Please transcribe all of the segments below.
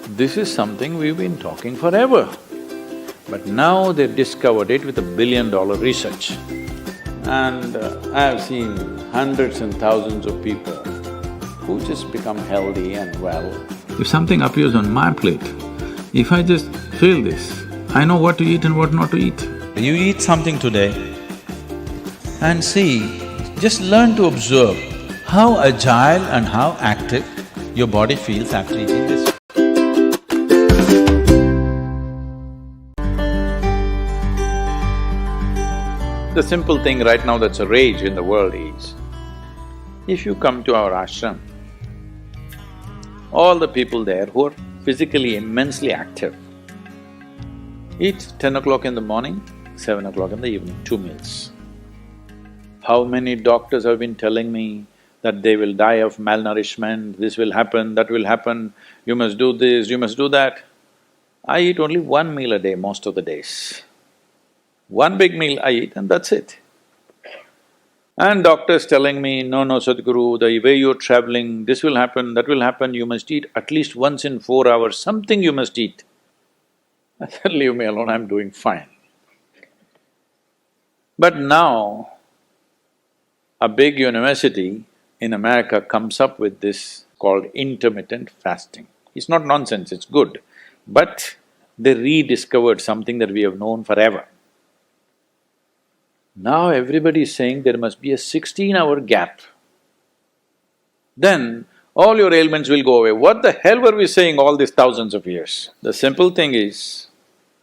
This is something we've been talking forever. But now they've discovered it with $1 billion research. And I've seen hundreds and thousands of people who just become healthy and well. If something appears on my plate, if I just feel this, I know what to eat and what not to eat. You eat something today and see, just learn to observe how agile and how active your body feels after eating this. The simple thing right now that's a rage in the world is, if you come to our ashram, all the people there who are physically immensely active eat 10 o'clock in the morning, 7 o'clock in the evening, 2 meals. How many doctors have been telling me that they will die of malnourishment, this will happen, that will happen, you must do this, you must do that. I eat only 1 meal a day most of the days. One big meal I eat and that's it. And doctors telling me, no, Sadhguru, the way you're traveling, this will happen, that will happen, you must eat at least once in 4 hours, something you must eat. I said, leave me alone, I'm doing fine. But now, a big university in America comes up with this called intermittent fasting. It's not nonsense, it's good, but they rediscovered something that we have known forever. Now everybody is saying there must be a 16-hour gap. Then all your ailments will go away. What the hell were we saying all these thousands of years? The simple thing is,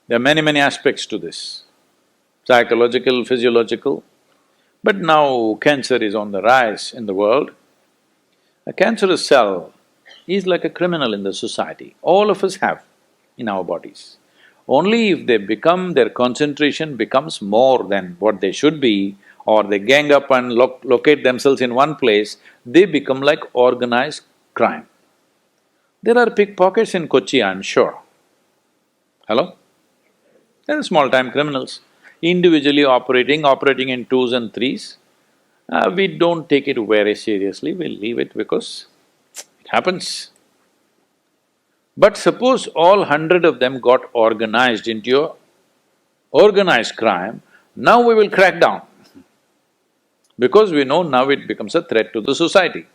there are many aspects to this, psychological, physiological. But now cancer is on the rise in the world. A cancerous cell is like a criminal in the society, all of us have in our bodies. Only if they become… their concentration becomes more than what they should be, or they gang up and locate themselves in one place, they become like organized crime. There are pickpockets in Kochi, I'm sure. Hello? There are small-time criminals, individually operating in twos and threes. We don't take it very seriously, we'll leave it because it happens. But suppose all 100 of them got organized into a organized crime, now we will crack down. Because we know now it becomes a threat to the society.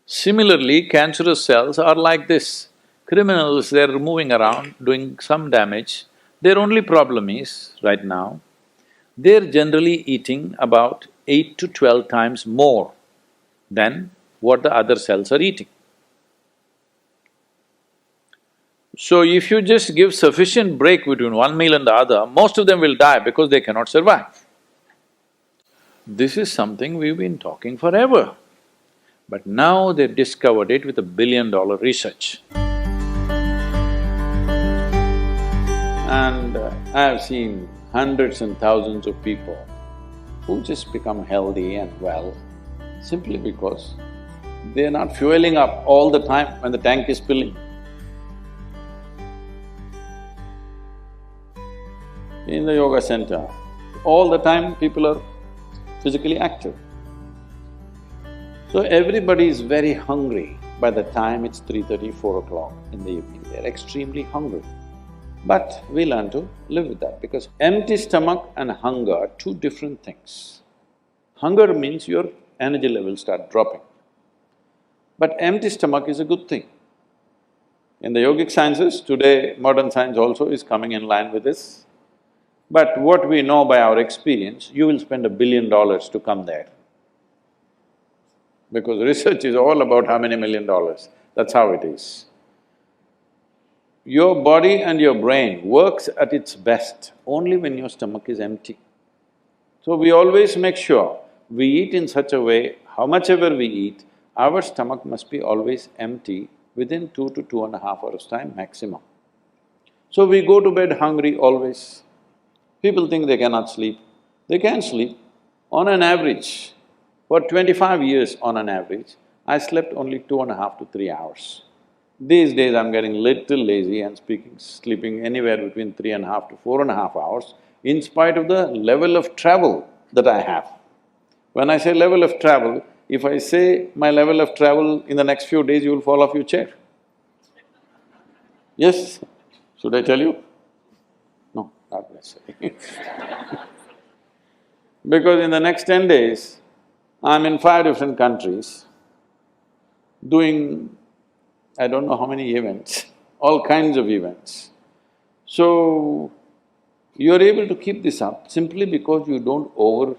Similarly, cancerous cells are like this. Criminals, they're moving around, doing some damage. Their only problem is, right now, they're generally eating about 8 to 12 times more than what the other cells are eating. So if you just give sufficient break between one meal and the other, most of them will die because they cannot survive. This is something we've been talking forever. But now they've discovered it with $1 billion research. And I've seen hundreds and thousands of people who just become healthy and well simply because they're not fueling up all the time when the tank is filling. In the yoga center, all the time people are physically active. So everybody is very hungry by the time it's 3:30, 4 o'clock in the evening, they're extremely hungry. But we learn to live with that because empty stomach and hunger are two different things. Hunger means your energy levels start dropping. But empty stomach is a good thing. In the yogic sciences, today modern science also is coming in line with this. But what we know by our experience, you will spend $1 billion to come there. Because research is all about how many $1 million, that's how it is. Your body and your brain works at its best only when your stomach is empty. So we always make sure we eat in such a way, how much ever we eat, our stomach must be always empty within 2 to 2.5 hours' time maximum. So we go to bed hungry always. People think they cannot sleep. They can sleep. On an average, for 25 years on an average, I slept only 2.5 to 3 hours. These days I'm getting little lazy and sleeping anywhere between 3.5 to 4.5 hours in spite of the level of travel that I have. When I say level of travel, if I say my level of travel in the next few days, you will fall off your chair. Yes? Should I tell you? No, not necessary. Because in the next 10 days, I'm in 5 different countries doing I don't know how many events, all kinds of events. So, you're able to keep this up simply because you don't overeat.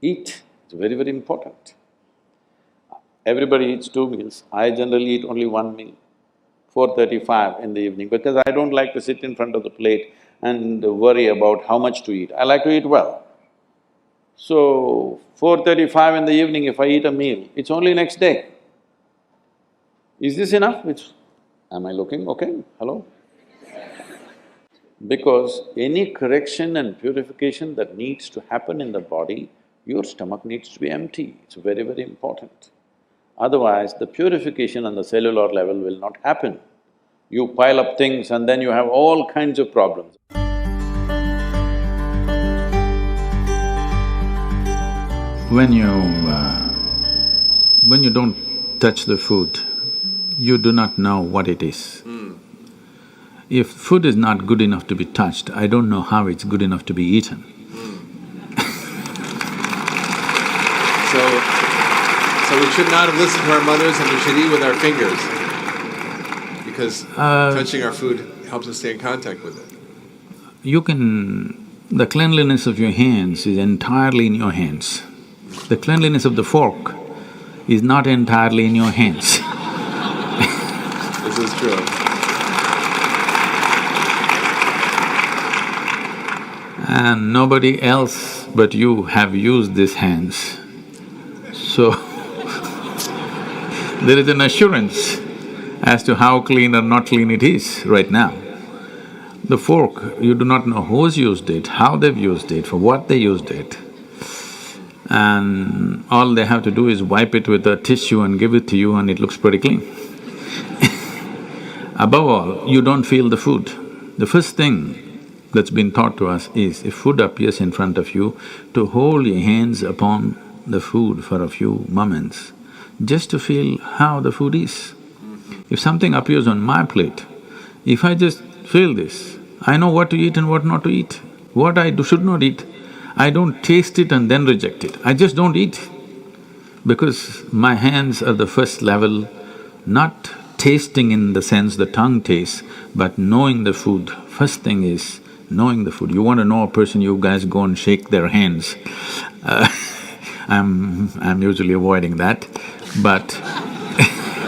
It's very, very important. Everybody eats 2 meals. I generally eat only 1 meal, 4:35 in the evening, because I don't like to sit in front of the plate and worry about how much to eat. I like to eat well. So, 4:35 in the evening, if I eat a meal, it's only next day. Is this enough? Am I looking okay? Hello? Because any correction and purification that needs to happen in the body, your stomach needs to be empty. It's very, very important. Otherwise, the purification on the cellular level will not happen. You pile up things and then you have all kinds of problems. When you don't touch the food, you do not know what it is. If food is not good enough to be touched, I don't know how it's good enough to be eaten. So we should not have listened to our mothers and we should eat with our fingers because touching our food helps us stay in contact with it. The cleanliness of your hands is entirely in your hands. The cleanliness of the fork is not entirely in your hands. This is true. And nobody else but you have used these hands. So, there is an assurance as to how clean or not clean it is right now. The fork, you do not know who's used it, how they've used it, for what they used it. And all they have to do is wipe it with a tissue and give it to you and it looks pretty clean. Above all, you don't feel the food. The first thing that's been taught to us is, if food appears in front of you, to hold your hands upon the food for a few moments, just to feel how the food is. If something appears on my plate, if I just feel this, I know what to eat and what not to eat, what I should not eat. I don't taste it and then reject it, I just don't eat. Because my hands are the first level, not tasting in the sense the tongue tastes, but knowing the food. First thing is knowing the food. You want to know a person, you guys go and shake their hands. I'm usually avoiding that, but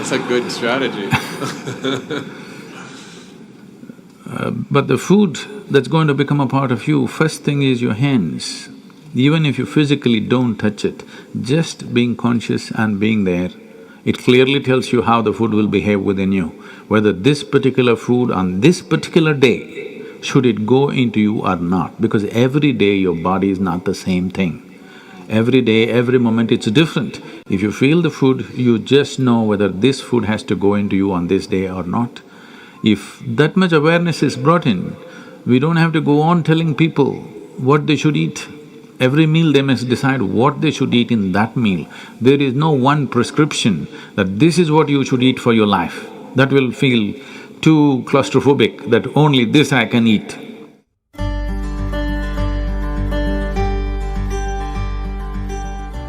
That's a good strategy. But the food that's going to become a part of you, first thing is your hands. Even if you physically don't touch it, just being conscious and being there, it clearly tells you how the food will behave within you. Whether this particular food on this particular day, should it go into you or not, because every day your body is not the same thing. Every day, every moment it's different. If you feel the food, you just know whether this food has to go into you on this day or not. If that much awareness is brought in, we don't have to go on telling people what they should eat. Every meal they must decide what they should eat in that meal. There is no one prescription that this is what you should eat for your life. That will feel too claustrophobic, that only this I can eat.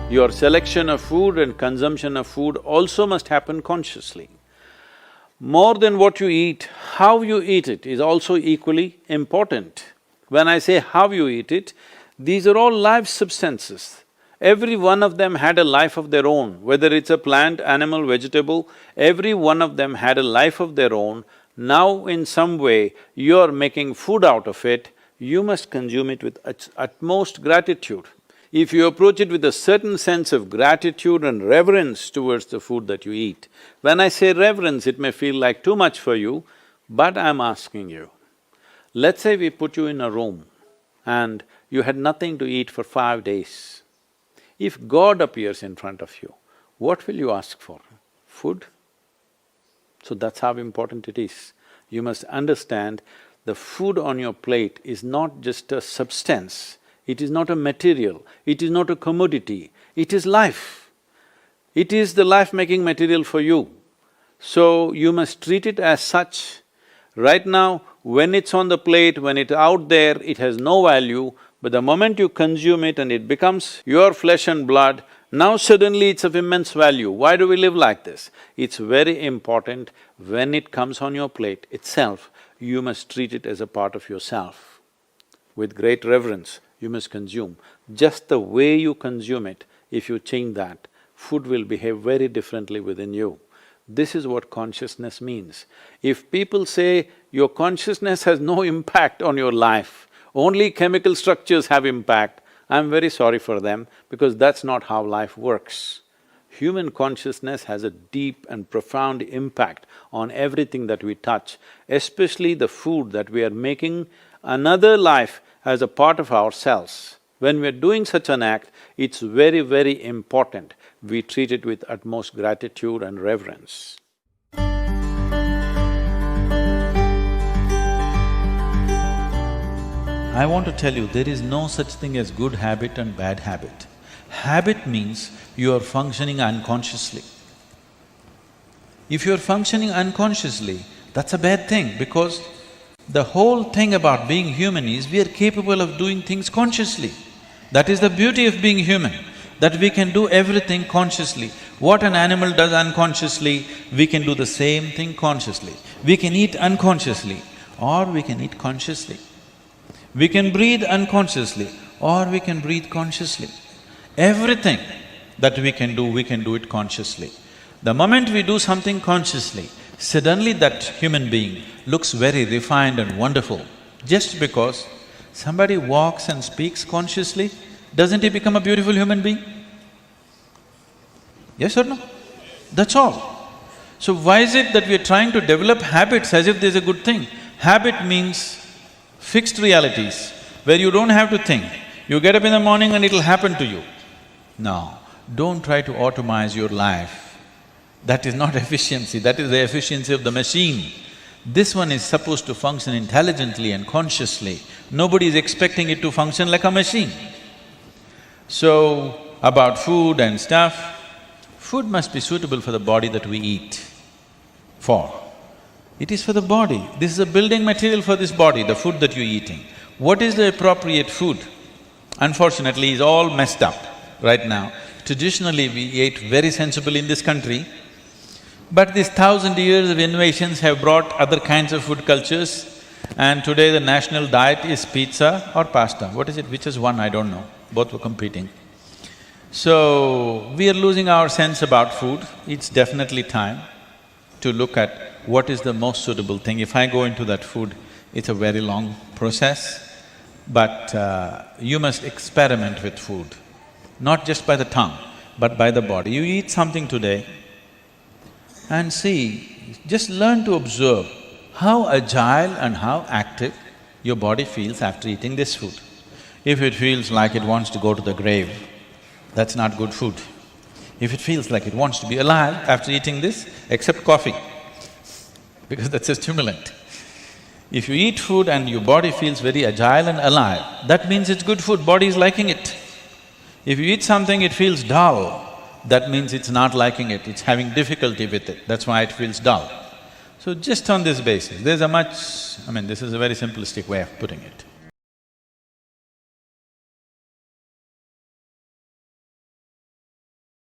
Your selection of food and consumption of food also must happen consciously. More than what you eat, how you eat it is also equally important. When I say how you eat it, these are all live substances. Every one of them had a life of their own, whether it's a plant, animal, vegetable, every one of them had a life of their own. Now in some way, you're making food out of it, you must consume it with utmost gratitude. If you approach it with a certain sense of gratitude and reverence towards the food that you eat, when I say reverence, it may feel like too much for you, but I'm asking you, let's say we put you in a room and you had nothing to eat for 5 days. If God appears in front of you, what will you ask for? Food? So that's how important it is. You must understand the food on your plate is not just a substance, it is not a material, it is not a commodity, it is life. It is the life-making material for you. So you must treat it as such. Right now, when it's on the plate, when it's out there, it has no value, but the moment you consume it and it becomes your flesh and blood, now suddenly it's of immense value. Why do we live like this? It's very important, when it comes on your plate itself, you must treat it as a part of yourself. With great reverence, you must consume. Just the way you consume it, if you change that, food will behave very differently within you. This is what consciousness means. If people say your consciousness has no impact on your life, only chemical structures have impact, I'm very sorry for them because that's not how life works. Human consciousness has a deep and profound impact on everything that we touch, especially the food that we are making another life as a part of ourselves. When we are doing such an act, it's very, very important we treat it with utmost gratitude and reverence. I want to tell you, there is no such thing as good habit and bad habit. Habit means you are functioning unconsciously. If you are functioning unconsciously, that's a bad thing because the whole thing about being human is we are capable of doing things consciously. That is the beauty of being human, that we can do everything consciously. What an animal does unconsciously, we can do the same thing consciously. We can eat unconsciously or we can eat consciously. We can breathe unconsciously or we can breathe consciously. Everything that we can do it consciously. The moment we do something consciously, suddenly that human being looks very refined and wonderful. Just because somebody walks and speaks consciously, doesn't he become a beautiful human being? Yes or no? That's all. So why is it that we are trying to develop habits as if there's a good thing? Habit means fixed realities where you don't have to think. You get up in the morning and it'll happen to you. No, don't try to automize your life. That is not efficiency, that is the efficiency of the machine. This one is supposed to function intelligently and consciously. Nobody is expecting it to function like a machine. So, about food and stuff, food must be suitable for the body that we eat for. It is for the body. This is a building material for this body, the food that you're eating. What is the appropriate food? Unfortunately, is all messed up right now. Traditionally, we ate very sensibly in this country, but these 1,000 years of innovations have brought other kinds of food cultures, and today the national diet is pizza or pasta. What is it? Which is one? I don't know. Both were competing. So, we are losing our sense about food. It's definitely time to look at what is the most suitable thing. If I go into that food, it's a very long process, but you must experiment with food, not just by the tongue, but by the body. You eat something today and see, just learn to observe how agile and how active your body feels after eating this food. If it feels like it wants to go to the grave, that's not good food. If it feels like it wants to be alive after eating this, except coffee, because that's a stimulant. If you eat food and your body feels very agile and alive, that means it's good food, body is liking it. If you eat something, it feels dull, that means it's not liking it, it's having difficulty with it, that's why it feels dull. So just on this basis, there's a much… this is a very simplistic way of putting it.